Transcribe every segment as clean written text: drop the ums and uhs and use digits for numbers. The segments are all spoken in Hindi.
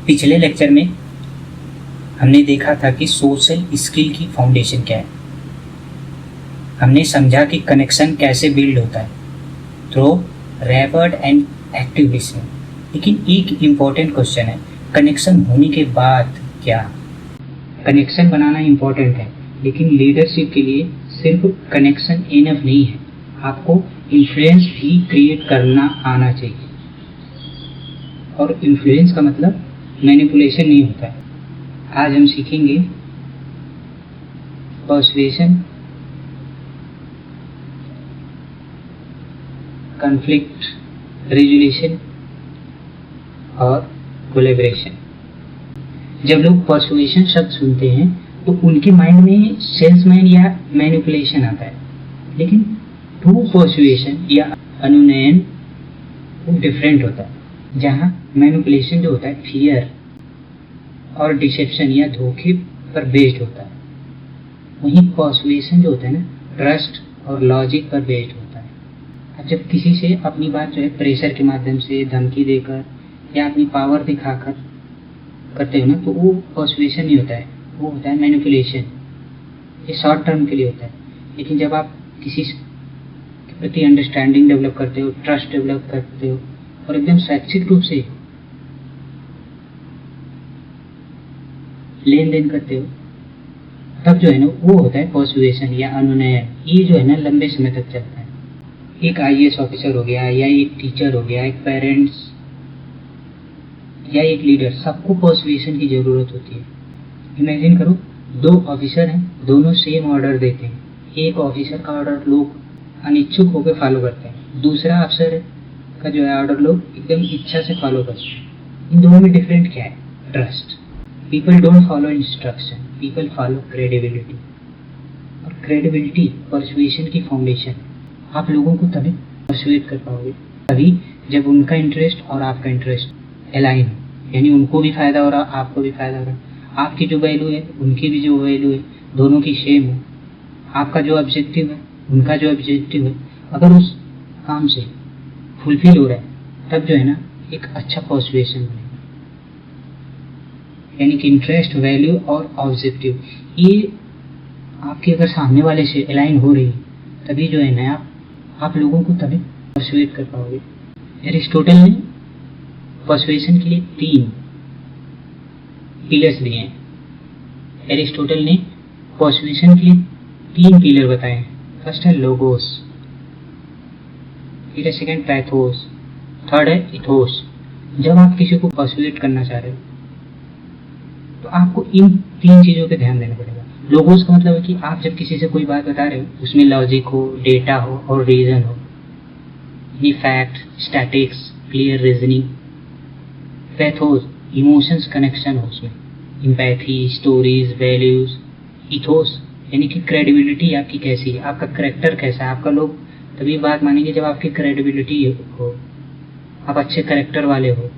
पिछले लेक्चर में हमने देखा था कि सोशल स्किल की फाउंडेशन क्या है। हमने समझा कि कनेक्शन कैसे बिल्ड होता है through rapid and active listening. लेकिन एक इम्पॉर्टेंट क्वेश्चन है, कनेक्शन होने के बाद क्या? कनेक्शन बनाना इम्पॉर्टेंट है, लेकिन लीडरशिप के लिए सिर्फ कनेक्शन इनफ नहीं है, आपको इन्फ्लुएंस भी क्रिएट करना आना चाहिए। और इन्फ्लुएंस का मतलब मैनिपुलेशन नहीं होता है। आज हम सीखेंगे पर्सुएशन, कॉन्फ्लिक्ट रेजोल्यूशन और कोलैबोरेशन। जब लोग पर्सुएशन शब्द सुनते हैं तो उनके माइंड में सेल्समैन या मैनिपुलेशन आता है, लेकिन ट्रू पर्सुएशन या अनुनयन वो डिफरेंट होता है, जहाँ मैनिपुलेशन जो होता है फियर और डिसेप्शन या धोखे पर बेस्ड होता है, वहीं पर्सुएशन जो होता है ना ट्रस्ट और लॉजिक पर बेस्ड होता है। अब जब किसी से अपनी बात जो है प्रेशर के माध्यम से, धमकी देकर या अपनी पावर दिखाकर करते हो ना, तो वो पर्सुएशन नहीं होता है, वो होता है मैनिपुलेशन। ये शॉर्ट टर्म के लिए होता है। लेकिन जब आप किसी के प्रति अंडरस्टैंडिंग डेवलप करते हो, ट्रस्ट डेवलप करते हो और एकदम शैक्षिक रूप से लेन देन करते हो, तब जो है ना वो होता है पर्सुएशन या अनुनयन। ये जो है ना लंबे समय तक चलता है। एक IAS ऑफिसर हो गया या एक टीचर हो गया, एक पेरेंट्स या एक लीडर, सबको पर्सुएशन की जरूरत होती है। इमेजिन करो, दो ऑफिसर हैं, दोनों सेम ऑर्डर देते हैं। एक ऑफिसर का ऑर्डर लोग अनिच्छुक होकर फॉलो करते हैं, दूसरा अफसर का जो है ऑर्डर लोग एकदम इच्छा से फॉलो करते हैं। इन दोनों में डिफरेंट क्या है? Trust. People don't follow instruction, people follow credibility. और क्रेडिबिलिटी पर्सुएशन की फाउंडेशन। आप लोगों को तभी पर्सुएट कर पाओगे तभी जब उनका इंटरेस्ट और आपका इंटरेस्ट अलाइन हो, यानी उनको भी फायदा हो रहा, आपको भी फायदा हो रहा, आपकी जो वैल्यू है उनकी भी जो वैल्यू है दोनों की सेम हो, आपका जो ऑब्जेक्टिव है उनका जो ऑब्जेक्टिव है अगर उस काम से फुलफिल हो रहा है, तब जो है ना एक अच्छा पर्सुएशन बनेगा। यानी कि इंटरेस्ट, वैल्यू और ऑब्जेक्टिव ये आपके अगर सामने वाले से अलाइन हो रही तभी जो है ना आप लोगों को तभी पर्सुएट कर पाओगे। एरिस्टोटल ने पर्सुएशन के लिए 3 पिलर्स दिए हैं। एरिस्टोटल ने पर्सुएशन के लिए 3 पिलर बताए हैं। फर्स्ट है लोगोस, फिर है सेकंड पैथोस, थर्ड है इथोस। जब आप किसी को पर्सुएट करना चाह रहे हो तो आपको इन 3 चीजों पे ध्यान देना पड़ेगा। लोगोस का मतलब है कि आप जब किसी से कोई बात बता रहे हो उसमें लॉजिक हो, डेटा हो और रीजन हो, ये fact, statics, clear reasoning. Pathos emotions connection हो, उसमें एम्पैथी, स्टोरीज, वैल्यूज। इथोस यानी कि क्रेडिबिलिटी आपकी कैसी है, आपका करेक्टर कैसा है। आपका लोग तभी बात मानेंगे जब आपकी क्रेडिबिलिटी हो, आप अच्छे करेक्टर वाले हो।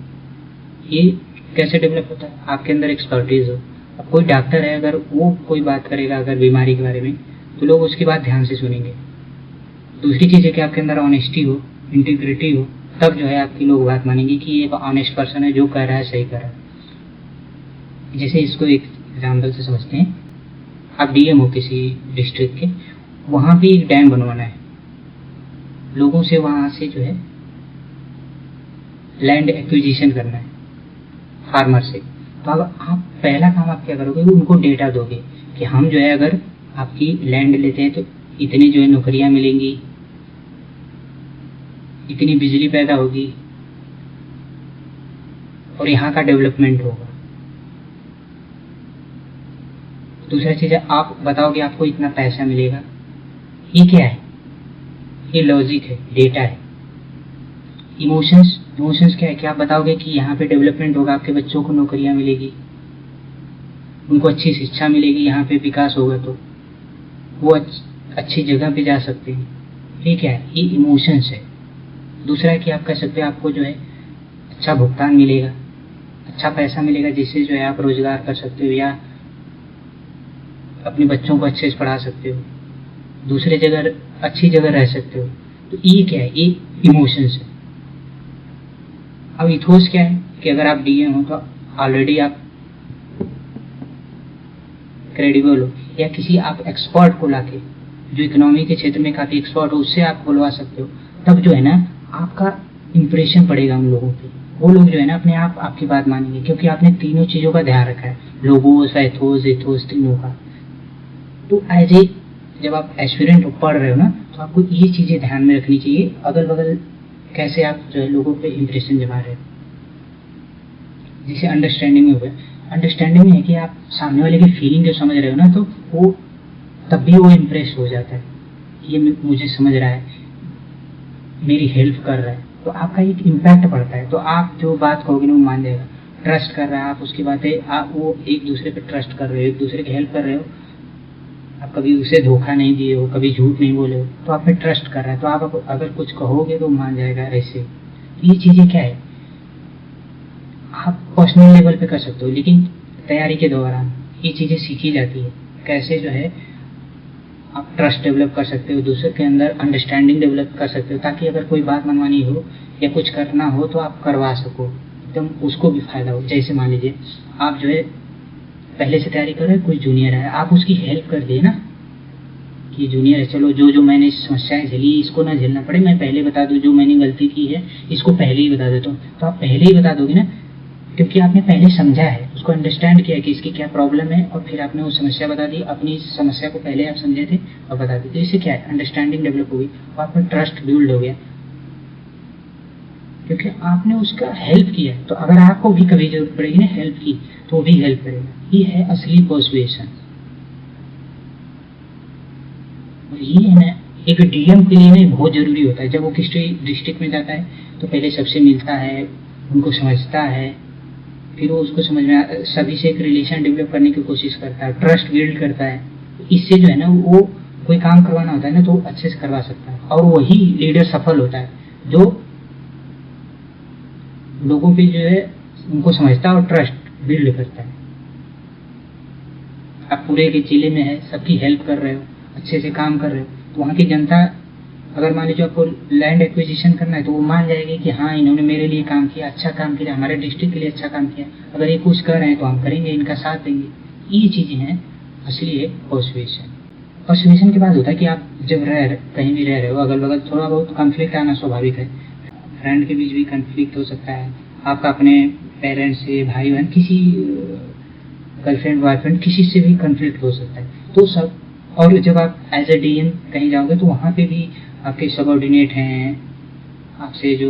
ये कैसे डेवलप होता है? आपके अंदर एक्सपर्टीज हो। अब कोई डॉक्टर है, अगर वो कोई बात करेगा अगर बीमारी के बारे में, तो लोग उसकी बात ध्यान से सुनेंगे। दूसरी चीज़ है कि आपके अंदर ऑनेस्टी हो, इंटीग्रिटी हो, तब जो है आपकी लोग बात मानेंगे कि ये एक ऑनेस्ट पर्सन है, जो कह रहा है सही कर रहा है। जैसे इसको एक एग्जाम्पल से समझते हैं। आप DM हो किसी डिस्ट्रिक्ट के, वहाँ पे एक डैम बनवाना है, लोगों से वहाँ से जो है लैंड एक्विजिशन करना है फार्मर से। तो अब आप पहला काम आप क्या करोगे, उनको डेटा दोगे कि हम जो है अगर आपकी लैंड लेते हैं तो इतनी जो है नौकरियां मिलेंगी, इतनी बिजली पैदा होगी और यहाँ का डेवलपमेंट होगा। दूसरा चीज है आप बताओगे आपको इतना पैसा मिलेगा। ये क्या है? ये लॉजिक है, डेटा है। इमोशंस क्या है कि आप बताओगे कि यहाँ पे डेवलपमेंट होगा, आपके बच्चों को नौकरियां मिलेगी, उनको अच्छी शिक्षा मिलेगी, यहाँ पे विकास होगा तो वो अच्छी जगह पे जा सकते हैं। ये क्या है? ये इमोशंस है। दूसरा है कि आप कह सकते हैं आपको जो है अच्छा भुगतान मिलेगा, अच्छा पैसा मिलेगा, जिससे जो है आप रोजगार कर सकते हो या अपने बच्चों को अच्छे से पढ़ा सकते हो, दूसरे जगह अच्छी जगह रह सकते हो। तो ये क्या है? ये इमोशंस है। अब इथोस क्या है कि अगर आप DM हो तो ऑलरेडी आप क्रेडिबल हो, या किसी आप एक्सपर्ट को लाके जो इकोनॉमी के क्षेत्र में काफी एक्सपर्ट हो उससे आप बुलवा सकते हो, तब जो है ना आपका इंप्रेशन पड़ेगा उन लोगों पे। वो लोग जो है ना अपने आप आपकी बात मानेंगे, क्योंकि आपने तीनों चीजों का ध्यान रखा है, लोगोस, एथोस, एथोस, तीनों का। तो एज ए जब आप एस्पिरेंट पढ़ रहे हो ना, तो आपको ये चीजें ध्यान में रखनी चाहिए, अगल बगल कैसे आप जो है लोगों पे इंप्रेशन जमा रहे हो। जिसे अंडरस्टैंडिंग में हो गया, अंडरस्टैंडिंग में है कि आप सामने वाले की फीलिंग जो समझ रहे हो ना, तो वो तब भी वो इम्प्रेस हो जाता है, ये मुझे समझ रहा है, मेरी हेल्प कर रहा है, तो आपका एक इम्पैक्ट पड़ता है। तो आप जो बात कहोगे ना वो मान जाएगा, ट्रस्ट कर रहा है आप उसकी बातें, आप वो एक दूसरे पे ट्रस्ट कर रहे हो, एक दूसरे की हेल्प कर रहे हो, आप कभी उसे धोखा नहीं दिए हो, कभी झूठ नहीं बोले हो, तो आप पे ट्रस्ट कर रहा है, तो आप अगर कुछ कहोगे तो मान जाएगा ऐसे। ये चीजें क्या है, आप पर्सनल लेवल पे कर सकते हो, लेकिन तैयारी के दौरान ये चीजें सीखी जाती है, कैसे जो है आप ट्रस्ट डेवलप कर सकते हो, दूसरे के अंदर अंडरस्टैंडिंग डेवलप कर सकते हो, ताकि अगर कोई बात मनवानी हो या कुछ करना हो तो आप करवा सको, एकदम उसको भी फायदा हो। जैसे मान लीजिए आप जो है पहले से तैयारी कर रहे हो, कोई जूनियर है, आप उसकी हेल्प कर दिए ना कि जूनियर है, चलो जो जो मैंने समस्याएं झेली इसको ना झेलना पड़े, मैं पहले बता दूं, जो मैंने गलती की है इसको पहले ही बता देता हूँ, तो आप पहले ही बता दोगे ना, क्योंकि आपने पहले समझा है, उसको अंडरस्टैंड किया कि इसकी क्या प्रॉब्लम है, और फिर आपने वो समस्या बता दी, अपनी समस्या को पहले आप समझे थे और बता दी, तो इससे क्या है, अंडरस्टैंडिंग डेवलप होगी और आप में ट्रस्ट बिल्ड हो गया, क्योंकि आपने उसका हेल्प किया। तो अगर आपको भी कभी जरूरत पड़ेगी ना हेल्प की, तो वो भी हेल्प करेगा। ये है असली पर्सुएशन। और ये है ना एक डीएम के लिए ना बहुत जरूरी होता है, जब वो किसी डिस्ट्रिक्ट में जाता है तो पहले सबसे मिलता है, उनको समझता है, फिर वो उसको समझ में सभी से एक रिलेशन डेवलप करने की कोशिश करता है, ट्रस्ट बिल्ड करता है। इससे जो है ना वो कोई काम करवाना होता है ना तो वो अच्छे से करवा सकता है, और वही लीडर सफल होता है जो लोगों पे जो है उनको समझता है और ट्रस्ट बिल्ड करता है। आप पूरे के जिले में है, सबकी हेल्प कर रहे हो, अच्छे से काम कर रहे हो, तो वहाँ की जनता अगर मान लीजिए आपको लैंड एक्विजिशन करना है तो वो मान जाएगी कि हाँ इन्होंने मेरे लिए काम किया, अच्छा काम किया, हमारे डिस्ट्रिक्ट के लिए अच्छा काम किया, अगर ये कुछ कर रहे हैं तो हम करेंगे, इनका साथ देंगे। ये चीजें हैं असली है पर्सुएशन। पर्सुएशन के बाद होता है कि आप जब कहीं भी रह रहे हो, अगल बगल थोड़ा बहुत कॉन्फ्लिक्ट आना स्वाभाविक है, फ्रेंड के बीच भी कॉन्फ्लिक्ट हो सकता है, आपका अपने पेरेंट्स से, भाई बहन, किसी गर्लफ्रेंड बॉयफ्रेंड, किसी से भी कॉन्फ्लिक्ट हो सकता है। तो सब, और जब आप एज ए डीएम कहीं जाओगे तो वहाँ पे भी आपके सबऑर्डिनेट हैं, आपसे जो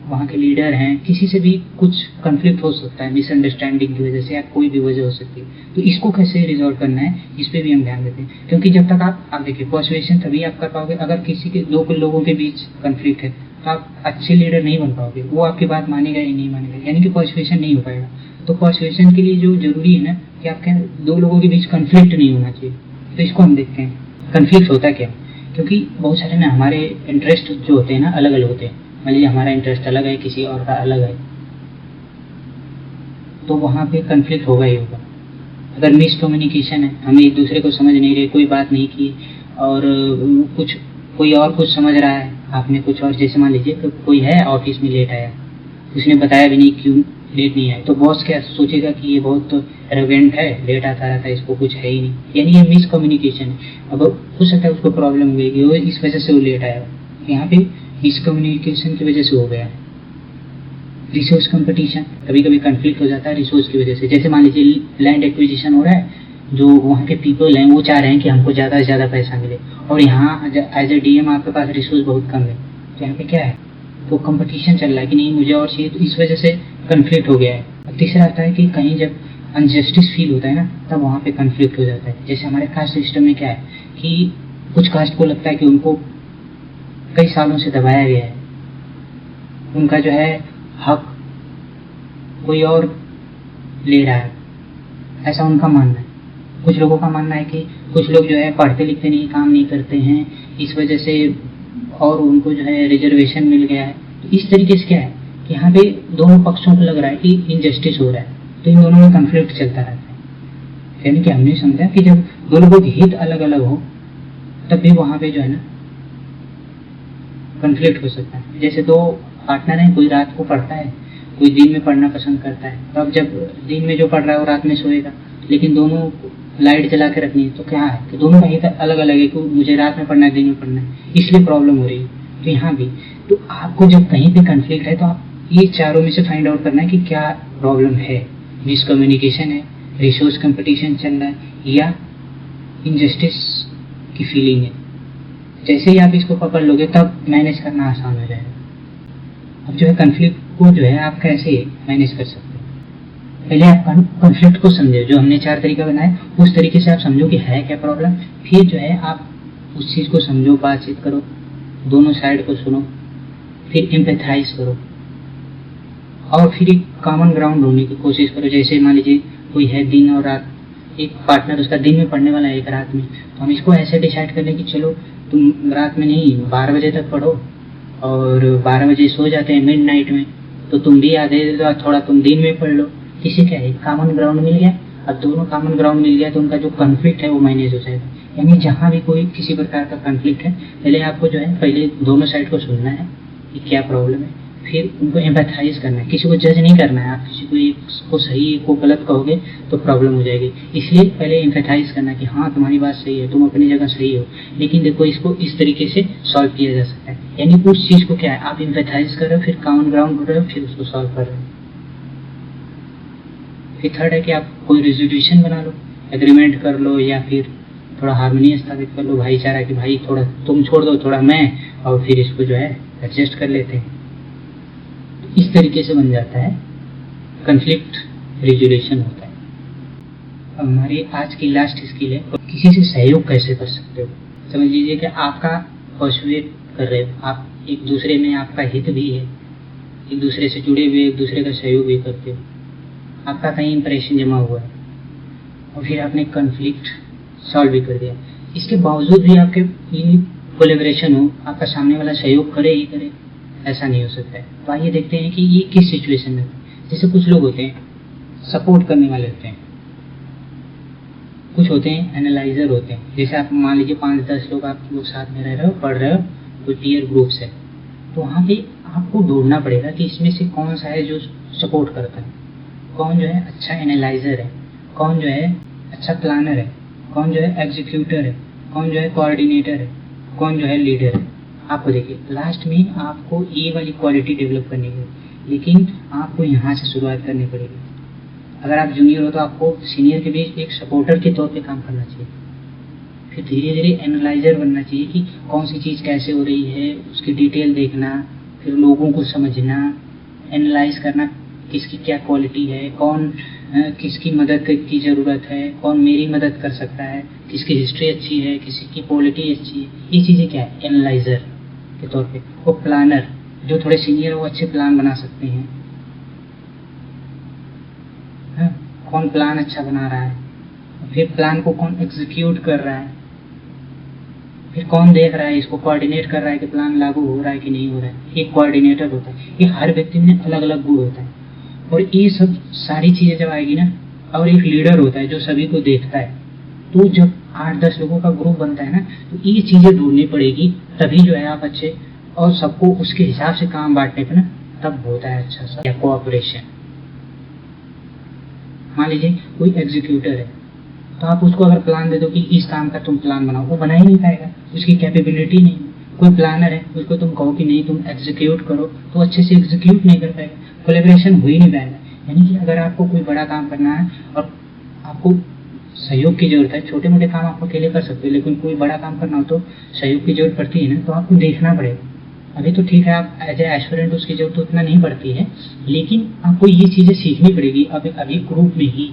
वहाँ के लीडर हैं, किसी से भी कुछ कॉन्फ्लिक्ट हो सकता है, मिसअंडरस्टैंडिंग की वजह से या कोई भी वजह हो सकती है। तो इसको कैसे रिजॉल्व करना है इस पे भी हम ध्यान देते हैं, क्योंकि जब तक आप देखिए पर्सुएशन तभी आप कर पाओगे, अगर किसी के दो लोगों के बीच कॉन्फ्लिक्ट है तो आप अच्छे लीडर नहीं बन पाओगे, वो आपकी बात मानेगा ही नहीं मानेगा, यानी कि पर्सुएशन नहीं हो पाएगा। तो पर्सुएशन के लिए जो जरूरी है ना कि आपके दो लोगों के बीच कॉन्फ्लिक्ट नहीं होना चाहिए। तो इसको हम देखते हैं कॉन्फ्लिक्ट होता क्या, क्योंकि बहुत सारे ना हमारे इंटरेस्ट जो होते हैं ना अलग अलग होते हैं। मान लीजिए हमारा इंटरेस्ट अलग है, किसी और का अलग है, तो वहाँ पे कॉन्फ्लिक्ट होगा ही होगा। अगर मिसकम्युनिकेशन है, हम एक दूसरे को समझ नहीं रहे, कोई बात नहीं की, और कुछ कोई और कुछ समझ रहा है, आपने कुछ और, जैसे मान लीजिए कोई है ऑफिस में लेट आया, उसने बताया भी नहीं क्यों लेट नहीं आया, तो बॉस क्या सोचेगा कि ये बहुत एरोगेंट है, लेट आता रहता है, इसको कुछ है ही नहीं, यानी ये मिसकम्युनिकेशन है। अब हो सकता है उसको प्रॉब्लम हुई कि वो इस वजह से वो लेट आया, यहाँ पे मिसकम्युनिकेशन की वजह से हो गया है। रिसोर्स कंपटीशन, कभी कभी कॉन्फ्लिक्ट हो जाता है रिसोर्स की वजह से। जैसे मान लीजिए लैंड एक्विजिशन हो रहा है, जो वहाँ के पीपल हैं वो चाह रहे हैं कि हमको ज़्यादा से ज़्यादा पैसा मिले, और यहाँ एज ए डीएम आपके पास रिसोर्स बहुत कम है, तो यहाँ पे क्या है, तो कंपटीशन चल रहा है कि नहीं मुझे और चाहिए, तो इस वजह से कॉन्फ्लिक्ट हो गया है। और तीसरा आता है कि कहीं जब अनजस्टिस फील होता है ना, तब वहाँ पे कॉन्फ्लिक्ट हो जाता है। जैसे हमारे कास्ट सिस्टम में क्या है कि कुछ कास्ट को लगता है कि उनको कई सालों से दबाया गया है, उनका जो है हक कोई और ले रहा है, ऐसा उनका मानना है। कुछ लोगों का मानना है कि कुछ लोग जो है पढ़ते लिखते नहीं, काम नहीं करते हैं, इस वजह से और उनको जो है रिजर्वेशन मिल गया है। तो इस तरीके से क्या है कि यहाँ पे दोनों पक्षों को लग रहा है कि इनजस्टिस हो रहा है, तो इन दोनों में कॉन्फ्लिक्ट चलता रहता है। यानी कि हमने समझा कि जब दो लोगों के हित अलग अलग हो तब भी वहाँ पे जो है ना कॉन्फ्लिक्ट हो सकता है। जैसे दो पार्टनर हैं, कोई रात को पढ़ता है कोई दिन में पढ़ना पसंद करता है, तो अब जब दिन में जो पढ़ रहा है वो रात में सोएगा, लेकिन दोनों लाइट जला के रखनी है, तो क्या है कि दोनों कहीं तक अलग अलग है कि मुझे रात में पढ़ना है, दिन में पढ़ना है, इसलिए प्रॉब्लम हो रही है। तो यहाँ भी तो आपको जब कहीं पे कन्फ्लिक्ट है तो आप ये चारों में से फाइंड आउट करना है कि क्या प्रॉब्लम है। मिसकम्युनिकेशन है, रिसोर्स कंपटीशन चल रहा है, या इनजस्टिस की फीलिंग है। जैसे ही आप इसको पकड़ लोगे तब मैनेज करना आसान हो जाएगा। अब जो है कन्फ्लिक्ट को जो है आप कैसे मैनेज कर सकते हो, पहले आप कॉन्फ्लिक्ट को समझे, जो हमने 4 तरीका बनाए उस तरीके से आप समझो कि है क्या प्रॉब्लम। फिर जो है आप उस चीज़ को समझो, बातचीत करो, दोनों साइड को सुनो, फिर एम्पैथाइज करो और फिर एक कॉमन ग्राउंड ढूंढने की कोशिश करो। जैसे मान लीजिए कोई है दिन और रात, एक पार्टनर उसका दिन में पढ़ने वाला है, एक रात में, तो हम इसको ऐसे डिसाइड कर लें कि चलो तुम रात में नहीं 12 बजे तक पढ़ो और 12 बजे सो जाते हैं मिडनाइट में, तो तुम भी आधे थोड़ा तुम दिन में पढ़ लो। इससे क्या है, कॉमन ग्राउंड मिल गया। अब दोनों कॉमन ग्राउंड मिल गया तो उनका जो कॉन्फ्लिक्ट है वो मैनेज हो जाएगा। यानी जहाँ भी कोई किसी प्रकार का कॉन्फ्लिक्ट है, पहले आपको जो है पहले दोनों साइड को सुनना है कि क्या प्रॉब्लम है, फिर उनको एम्पैथाइज करना है। किसी को जज नहीं करना है, आप किसी को एक को सही एक को गलत कहोगे तो प्रॉब्लम हो जाएगी। इसलिए पहले एम्पैथाइज करना है कि हाँ तुम्हारी बात सही है, तुम अपनी जगह सही हो, लेकिन देखो इसको इस तरीके से सॉल्व किया जा सकता है। यानी उस चीज़ को क्या है, आप एम्पैथाइज कर रहे हो, फिर कॉमन ग्राउंड ढूंढ रहे हो, फिर उसको सॉल्व कर रहे हो। फिर थर्ड है कि आप कोई रेजोल्यूशन बना लो, एग्रीमेंट कर लो, या फिर थोड़ा हार्मोनी स्थापित कर लो, भाईचारा कि भाई थोड़ा तुम छोड़ दो थोड़ा मैं, और फिर इसको जो है एडजस्ट कर लेते हैं। इस तरीके से बन जाता है कन्फ्लिक्ट रेजोल्यूशन होता है। अब हमारी आज की लास्ट स्किल है किसी से सहयोग कैसे कर सकते हो। समझ लीजिए कि आपका पर्सुएट कर रहे हो, आप एक दूसरे में आपका हित भी है, एक दूसरे से जुड़े हुए, एक दूसरे का सहयोग भी करते हो, आपका कहीं इंप्रेशन जमा हुआ है और फिर आपने कन्फ्लिक्ट सॉल्व भी कर दिया। इसके बावजूद भी आपके कोलैबोरेशन हो, आपका सामने वाला सहयोग करे ही करे, ऐसा नहीं हो सकता है। तो आइए देखते हैं कि ये किस सिचुएशन में है। जैसे कुछ लोग होते हैं सपोर्ट करने वाले होते हैं, कुछ होते हैं एनालाइजर होते हैं। जैसे आप मान लीजिए 5-10 लोग आप लोग साथ में रह रहे हो, पढ़ रहे हो, कोई पीयर ग्रुप्स है, तो वहाँ पे आपको ढूंढना पड़ेगा कि इसमें से कौन सा है जो सपोर्ट करता है, कौन जो है अच्छा एनालाइजर है, कौन जो है अच्छा प्लानर है, कौन जो है एग्जीक्यूटर है, कौन जो है कोऑर्डिनेटर है, कौन जो है लीडर है। आपको देखिए लास्ट में आपको ये वाली क्वालिटी डेवलप करनी है, लेकिन आपको यहाँ से शुरुआत करनी पड़ेगी। अगर आप जूनियर हो तो आपको सीनियर के बीच एक सपोर्टर के तौर पे काम करना चाहिए, फिर धीरे धीरे एनालाइजर बनना चाहिए कि कौन सी चीज़ कैसे हो रही है, उसकी डिटेल देखना, फिर लोगों को समझना, एनालाइज करना किसकी क्या क्वालिटी है, कौन किसकी मदद की ज़रूरत है, कौन मेरी मदद कर सकता है, किसकी हिस्ट्री अच्छी है, किसी की क्वालिटी अच्छी है। ये चीज़ें क्या है, एनालाइजर के तौर पे। वो प्लानर जो थोड़े सीनियर वो अच्छे प्लान बना सकते हैं, कौन प्लान अच्छा बना रहा है, फिर प्लान को कौन एग्जीक्यूट कर रहा है, फिर कौन देख रहा है, इसको कोऑर्डिनेट कर रहा है कि प्लान लागू हो रहा है कि नहीं हो रहा है। एक कोऑर्डिनेटर होता है। ये हर व्यक्ति में अलग अलग गुण होता है, और ये सब सारी चीज़ें जब आएगी ना, और एक लीडर होता है जो सभी को देखता है। तो जब 8-10 लोगों का ग्रुप बनता है ना, तो ये चीज़ें ढूंढनी पड़ेगी, तभी जो है आप अच्छे, और सबको उसके हिसाब से काम बांटने पे ना तब होता है अच्छा सा कोऑपरेशन। मान लीजिए कोई एग्जीक्यूटर है, तो आप उसको अगर प्लान दे दो कि इस काम का तुम प्लान बनाओ, वो बना ही नहीं पाएगा, उसकी कैपेबिलिटी नहीं। कोई प्लानर है, उसको तुम कहो कि नहीं तुम एग्जीक्यूट करो, तो अच्छे से एग्जीक्यूट नहीं कर पाएगा, कोलैबोरेशन हो ही नहीं पाएगा। यानी कि अगर आपको कोई बड़ा काम करना है और आपको सहयोग की जरूरत है, छोटे मोटे काम आप अकेले कर सकते हो, लेकिन कोई बड़ा काम करना हो तो सहयोग की जरूरत पड़ती है ना, तो आपको देखना पड़ेगा। अभी तो ठीक है, आप एज ए एस्पिरेंट उसकी जरूरत उतना नहीं पड़ती है, लेकिन आपको ये चीज़ें सीखनी पड़ेगी अभी ग्रुप में ही,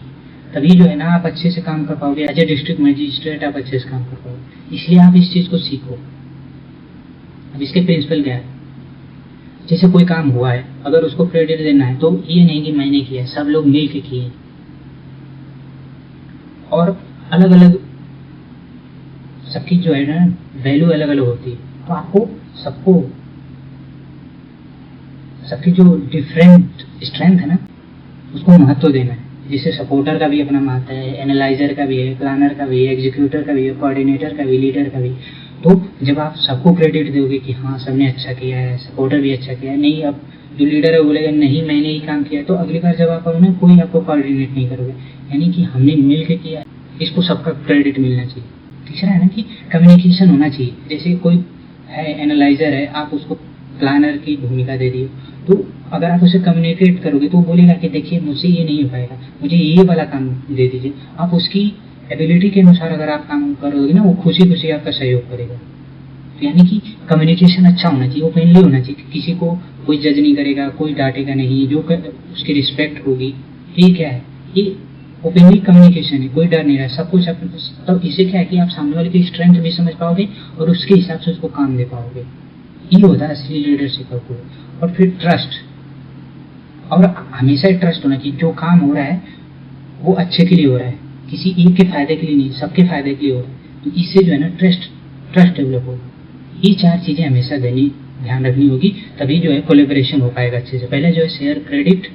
तभी जो है ना आप अच्छे से काम कर पाओगे। एज ए डिस्ट्रिक्ट मजिस्ट्रेट आप अच्छे से काम कर पाओगे, इसलिए आप इस चीज़ को सीखो। अब इसके प्रिंसिपल क्या है, जैसे कोई काम हुआ है, अगर उसको क्रेडिट देना है तो ये नहीं कि मैंने किया, सब लोग मिल के किए, और अलग अलग सबकी जो है ना वैल्यू अलग अलग होती है, तो आपको सबकी जो डिफरेंट स्ट्रेंथ है ना उसको महत्व देना है। जिससे सपोर्टर का भी अपना महत्व है, एनालाइजर का भी है, प्लानर का भी है, एग्जीक्यूटर का भी है, कोऑर्डिनेटर का भी, लीडर का भी। तो जब आप सबको क्रेडिट दोगे कि हाँ सबने अच्छा किया है, सपोर्टर भी अच्छा किया है, नहीं अब जो लीडर है वो बोलेगा नहीं मैंने ही काम किया, तो अगली बार जब आप आओ ना कोई आपको कोऑर्डिनेट नहीं करोगे, यानी कि हमने मिल के किया, इसको सबका क्रेडिट मिलना चाहिए। तीसरा है ना कि कम्युनिकेशन होना चाहिए। जैसे कोई है एनालाइजर है, आप उसको प्लानर की भूमिका दे दिए, तो अगर आप उसे कम्युनिकेट करोगे तो वो बोलेगा कि देखिए मुझसे ये नहीं हो पाएगा, मुझे ये वाला काम दे दीजिए। आप उसकी एबिलिटी के अनुसार अगर आप काम करोगे ना, वो खुशी खुशी आपका सहयोग करेगा। तो यानी कि कम्युनिकेशन अच्छा होना चाहिए, ओपनली होना चाहिए, किसी को कोई जज नहीं करेगा, कोई डांटेगा नहीं, जो उसकी रिस्पेक्ट होगी। ये क्या है, ये ओपनली कम्युनिकेशन है, कोई डर नहीं रहा, सब कुछ तो इससे क्या है कि आप सामने वाले की स्ट्रेंथ भी समझ पाओगे और उसके हिसाब से उसको काम दे पाओगे। ये होता है असली लीडरशिप का गुण। और फिर ट्रस्ट, और हमेशा ट्रस्ट होना चाहिए, जो काम हो रहा है वो अच्छे के लिए हो रहा है, किसी एक के फायदे के लिए नहीं, सबके फायदे के लिए हो रहा है। तो इससे जो है ना ट्रस्ट डेवलप होगा। ये 4 चीजें हमेशा ध्यान रखनी होगी, तभी जो है कोलेबोरेशन हो पाएगा अच्छे से। पहले जो है शेयर क्रेडिट,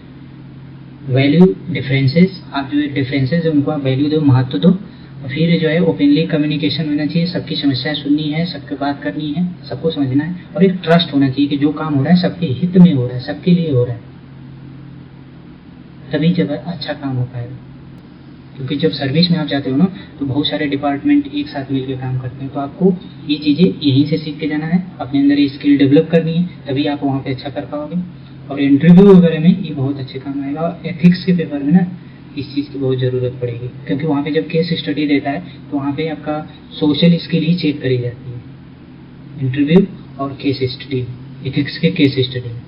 वैल्यू डिफरेंसेस, आप जो है डिफरेंसेस है उनको आप वैल्यू दो, महत्व दो। और फिर जो है ओपनली कम्युनिकेशन होना चाहिए, सबकी समस्याएं सुननी है, सबके बात करनी है, सबको समझना है। और एक ट्रस्ट होना चाहिए कि जो काम हो रहा है सबके हित में हो रहा है, सबके लिए हो रहा है, तभी जब अच्छा काम हो पाएगा। क्योंकि जब सर्विस में आप जाते हो ना, तो बहुत सारे डिपार्टमेंट एक साथ मिलकर काम करते हैं, तो आपको ये चीज़ें यहीं से सीख के जाना है, अपने अंदर ये स्किल डेवलप करनी है, तभी आप वहाँ पे अच्छा कर पाओगे। और इंटरव्यू वगैरह में ये बहुत अच्छे काम आएगा। और एथिक्स के पेपर में ना इस चीज़ की बहुत ज़रूरत पड़ेगी, क्योंकि वहाँ पे जब केस स्टडी देता है तो वहाँ पे आपका सोशल स्किल ही चेक करी जाती है, इंटरव्यू और केस स्टडी, एथिक्स के केस स्टडी में।